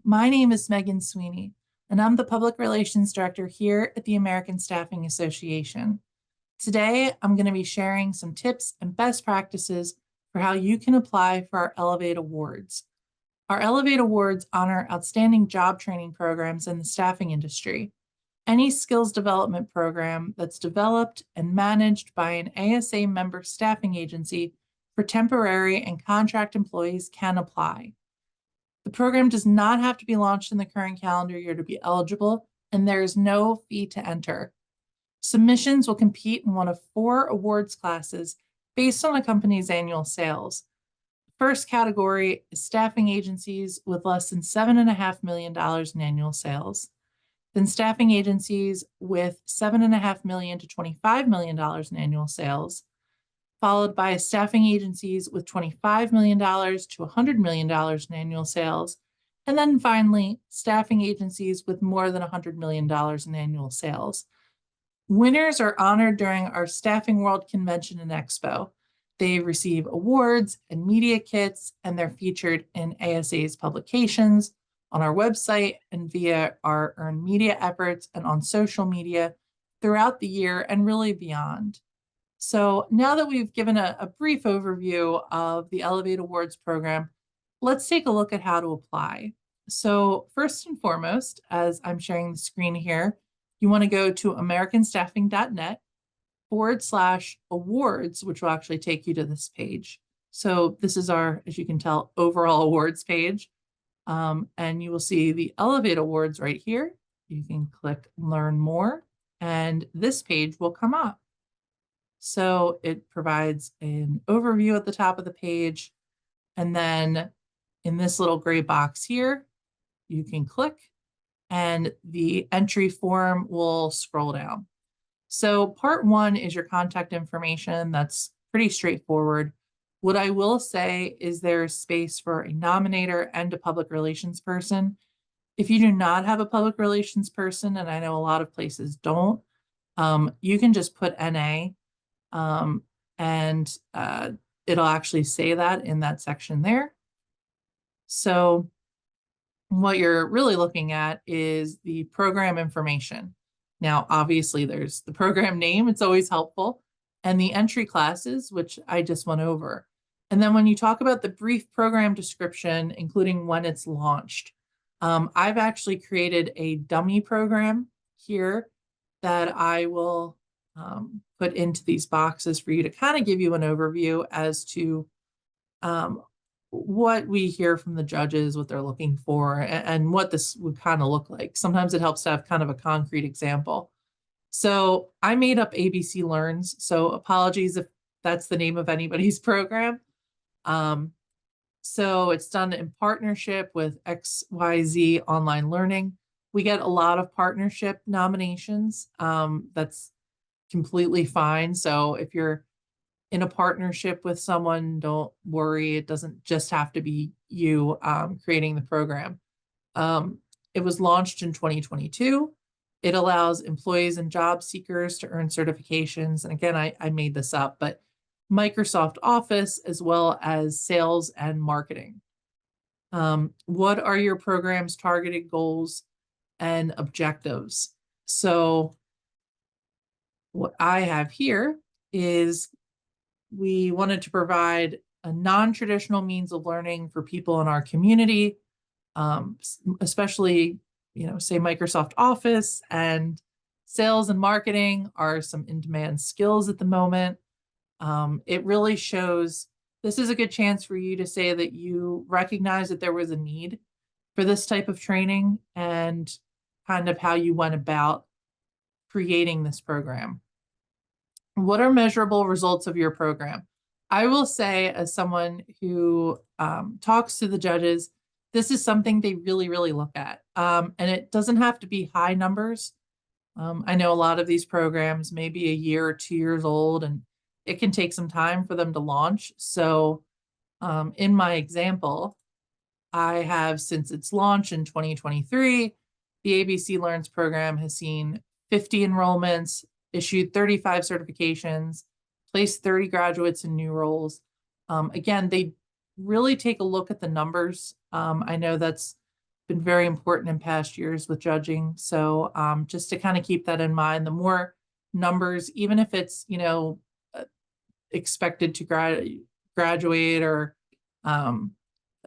My name is Megan Sweeney, and I'm the Public Relations Director here at the American Staffing Association. Today, I'm going to be sharing some tips and best practices for how you can apply for our Elevate Awards. Our Elevate Awards honor outstanding job training programs in the staffing industry. Any skills development program that's developed and managed by an ASA member staffing agency for temporary and contract employees can apply. The program does not have to be launched in the current calendar year to be eligible, and there is no fee to enter. Submissions will compete in one of 4 awards classes based on a company's annual sales. The first category is staffing agencies with less than $7.5 million in annual sales. Then staffing agencies with $7.5 million to $25 million in annual sales, followed by staffing agencies with $25 million to $100 million in annual sales, and then finally, staffing agencies with more than $100 million in annual sales. Winners are honored during our Staffing World Convention and Expo. They receive awards and media kits, and they're featured in ASA's publications, on our website, and via our earned media efforts and on social media throughout the year and really beyond. So now that we've given a brief overview of the Elevate Awards program, let's take a look at how to apply. So first and foremost, as I'm sharing the screen here, you want to go to americanstaffing.net/awards, which will actually take you to this page. So this is our, as you can tell, overall awards page. And you will see the Elevate Awards right here. You can click Learn More, and this page will come up. So it provides an overview at the top of the page. And then in this little gray box here, you can click and the entry form will scroll down. So part 1 is your contact information. That's pretty straightforward. What I will say is there's space for a nominator and a public relations person. If you do not have a public relations person, and I know a lot of places don't, you can just put NA. It'll actually say that in that section there. So what you're really looking at is the program information. Now, obviously, there's the program name. It's always helpful. And the entry classes, which I just went over. And then when you talk about the brief program description, including when it's launched, I've actually created a dummy program here that I will put into these boxes for you to kind of give you an overview as to what we hear from the judges, what they're looking for, and what this would kind of look like. Sometimes it helps to have kind of a concrete example. So I made up ABC Learns, so apologies if that's the name of anybody's program. So it's done in partnership with XYZ Online Learning. We get a lot of partnership nominations. That's completely fine. So if you're in a partnership with someone, don't worry. It doesn't just have to be you creating the program. It was launched in 2022. It allows employees and job seekers to earn certifications. And again, I made this up, but Microsoft Office, as well as sales and marketing. What are your program's targeted goals and objectives? So what I have here is we wanted to provide a non-traditional means of learning for people in our community, especially, say Microsoft Office and sales and marketing are some in-demand skills at the moment. It really shows this is a good chance for you to say that you recognize that there was a need for this type of training and kind of how you went about creating this program. What are measurable results of your program? I will say, as someone who talks to the judges, this is something they really, really look at. And it doesn't have to be high numbers. I know a lot of these programs may be a year or 2 years old, and it can take some time for them to launch. So in my example, I have, since its launch in 2023, the ABC Learns program has seen 50 enrollments, issued 35 certifications, placed 30 graduates in new roles. Again, they really take a look at the numbers. I know that's been very important in past years with judging. So just to kind of keep that in mind, the more numbers, even if it's, expected to graduate or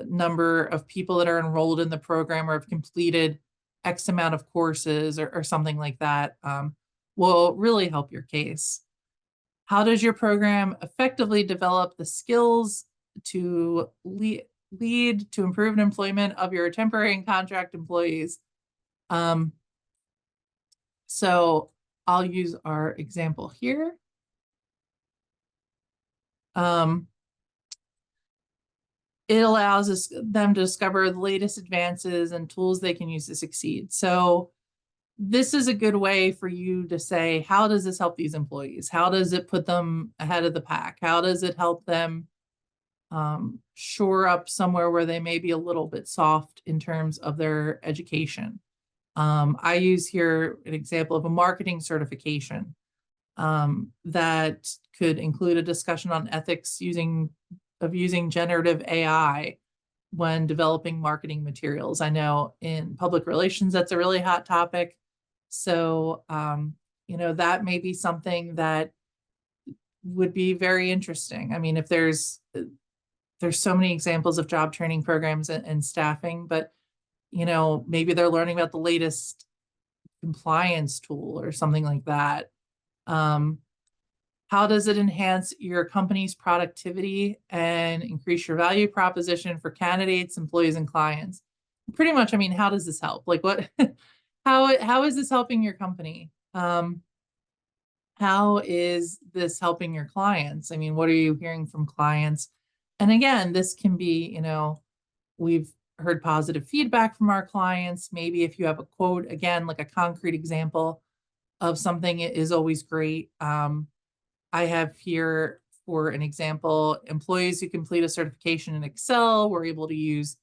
number of people that are enrolled in the program or have completed X amount of courses or something like that, will really help your case. How does your program effectively develop the skills to lead to improved employment of your temporary and contract employees? So I'll use our example here. It allows them to discover the latest advances and tools they can use to succeed. So this is a good way for you to say, how does this help these employees? How does it put them ahead of the pack? How does it help them shore up somewhere where they may be a little bit soft in terms of their education? I use here an example of a marketing certification that could include a discussion on ethics using generative AI when developing marketing materials. I know in public relations, that's a really hot topic. So, that may be something that would be very interesting. I mean, if there's so many examples of job training programs and staffing, but, maybe they're learning about the latest compliance tool or something like that. How does it enhance your company's productivity and increase your value proposition for candidates, employees, and clients? Pretty much, I mean, how does this help? Like what, how is this helping your company? How is this helping your clients? I mean, what are you hearing from clients? And again, this can be, we've heard positive feedback from our clients. Maybe if you have a quote, again, like a concrete example of something is always great. I have here, for an example, employees who complete a certification in Excel were able to use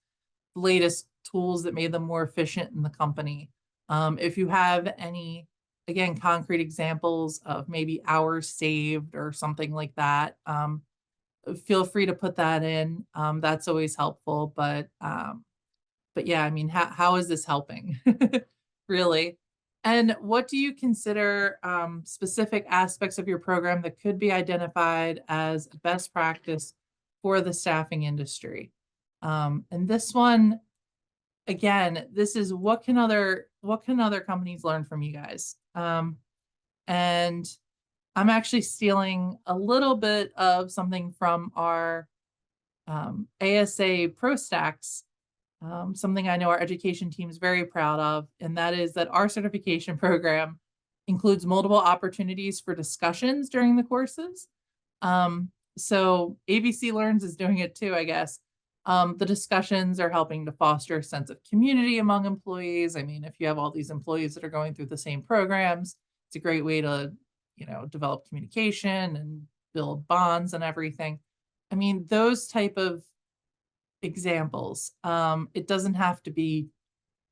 the latest tools that made them more efficient in the company. If you have any, again, concrete examples of maybe hours saved or something like that, feel free to put that in. That's always helpful. But yeah, I mean, how is this helping? Really? And what do you consider specific aspects of your program that could be identified as best practice for the staffing industry? And this one, again, this is what can other companies learn from you guys? And I'm actually stealing a little bit of something from our ASA Pro Stacks, something I know our education team is very proud of, and that is that our certification program includes multiple opportunities for discussions during the courses. So ABC Learns is doing it too, I guess. The discussions are helping to foster a sense of community among employees. I mean, if you have all these employees that are going through the same programs, it's a great way to, develop communication and build bonds and everything. I mean, those type of examples. It doesn't have to be,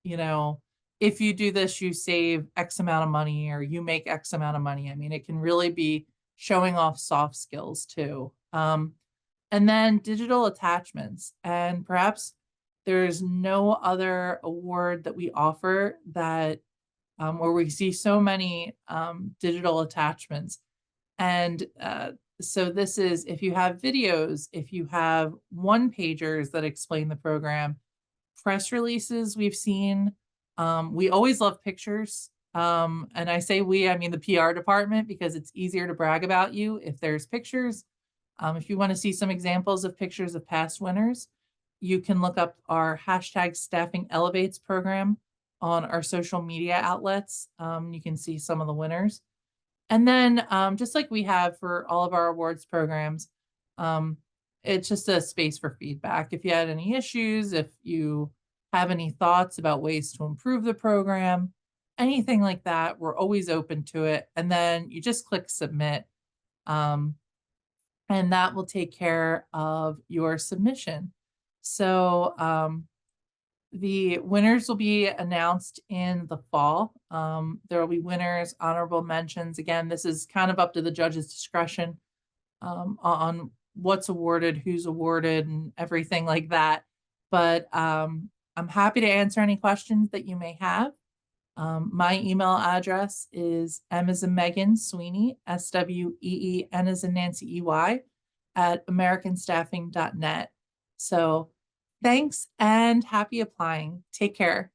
if you do this, you save X amount of money or you make X amount of money. I mean, it can really be showing off soft skills too. And then digital attachments. And perhaps there's no other award that we offer that where we see so many digital attachments. And so this is if you have videos, if you have one-pagers that explain the program, press releases we've seen. We always love pictures. And I say we, I mean the PR department, because it's easier to brag about you if there's pictures. If you want to see some examples of pictures of past winners, you can look up our hashtag Staffing Elevates program on our social media outlets. You can see some of the winners. And then just like we have for all of our awards programs, it's just a space for feedback. If you had any issues, if you have any thoughts about ways to improve the program, anything like that, we're always open to it. And then you just click submit. And that will take care of your submission. So the winners will be announced in the fall. There will be winners, honorable mentions. Again, this is kind of up to the judge's discretion on what's awarded, who's awarded, and everything like that. But I'm happy to answer any questions that you may have. My email address is M as in Megan Sweeney, SWEEN as in Nancy EY, at americanstaffing.net. So thanks and happy applying. Take care.